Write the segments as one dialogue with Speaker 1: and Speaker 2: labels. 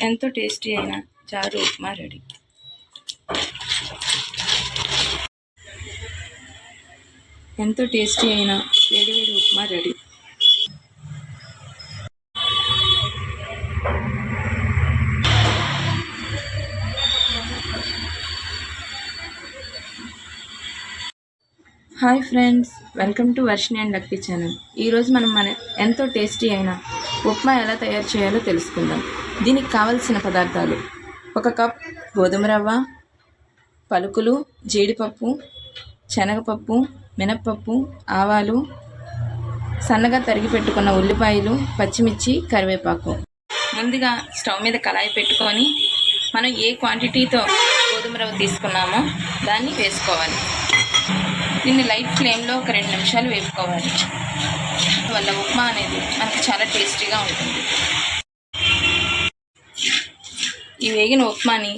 Speaker 1: ఎంతో టేస్టీ అయిన చారు ఉప్మా రెడీ. ఎంతో టేస్టీ అయిన వేడివేడి upma ready. Hi friends, welcome to Varshini and lucky channel. ఈరోజు మన ఎంతో టేస్టీ అయిన ఉప్మా ఎలా తయారు చేయాలో తెలుసుకుందాం. దీనికి కావలసిన పదార్థాలు: 1 కప్ గోధుమ రవ్వ, పలుకులు, జీడిపప్పు, శనగపప్పు, మినప్పప్పు, ఆవాలు, సన్నగా తరిగి పెట్టుకున్న ఉల్లిపాయలు, పచ్చిమిర్చి, కరివేపాకు. ముందుగా స్టవ్ మీద కళాయి పెట్టుకొని మనం ఏ క్వాంటిటీతో గోధుమ రవ్వ తీసుకున్నామో దాన్ని వేసుకోవాలి. దీన్ని లైట్ ఫ్లేమ్లో ఒక 2 నిమిషాలు వేపుకోవాలి. వల్ల ఉప్మా అనేది మనకి చాలా టేస్టీగా ఉంటుంది. ఈ వేగిన ఉప్మాని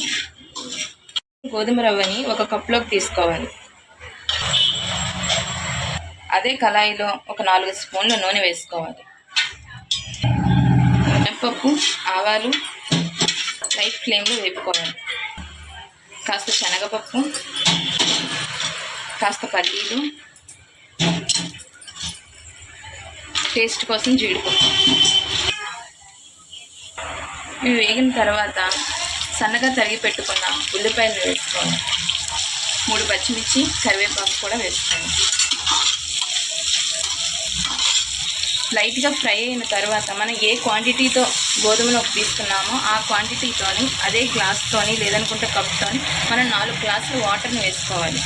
Speaker 1: గోధుమ రవ్వని 1 కప్లోకి తీసుకోవాలి. అదే కళాయిలో ఒక 4 స్పూన్లు నూనె వేసుకోవాలి. మినప్పప్పు, ఆవాలు లైట్ ఫ్లేమ్లో వేపుకోవాలి. కాస్త శనగపప్పు, కాస్త పల్లీలు, టేస్ట్ కోసం జీడిపప్పు. ఇవి వేగిన తర్వాత సన్నగా తరిగి పెట్టుకున్న ఉల్లిపాయలు వేసుకోవాలి. 3 పచ్చిమిర్చి, కరివేపాకు కూడా వేసుకోవాలి. లైట్గా ఫ్రై అయిన తర్వాత మనం ఏ క్వాంటిటీతో గోధుమలోకి తీసుకున్నామో ఆ క్వాంటిటీతోని అదే గ్లాస్తోని లేదనుకుంటే కప్తోని మనం 4 గ్లాసులు వాటర్ని వేసుకోవాలి.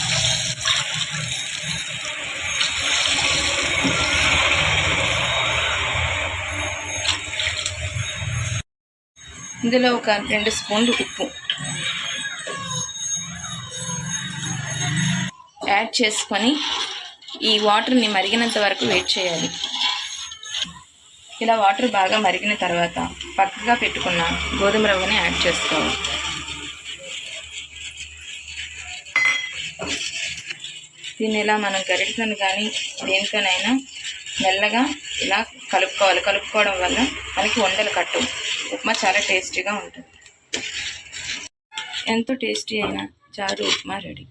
Speaker 1: ఇందులో ఒక 2 స్పూన్లు ఉప్పు యాడ్ చేసుకొని ఈ వాటర్ని మరిగినంత వరకు వెయిట్ చేయాలి. ఇలా వాటర్ బాగా మరిగిన తర్వాత పక్కగా పెట్టుకున్న గోధుమ రవ్వని యాడ్ చేసుకోవాలి. దీన్ని ఇలా మనం గరిటెను కానీ దేనితోనైనా మెల్లగా ఇలా కలుపుకోవాలి. కలుపుకోవడం వల్ల మనకి ఉండలు కట్టవు. ఉప్మా చాలా టేస్టీగా ఉంటుంది. ఎంతో టేస్టీ అయిన చారు ఉప్మా రెడీ.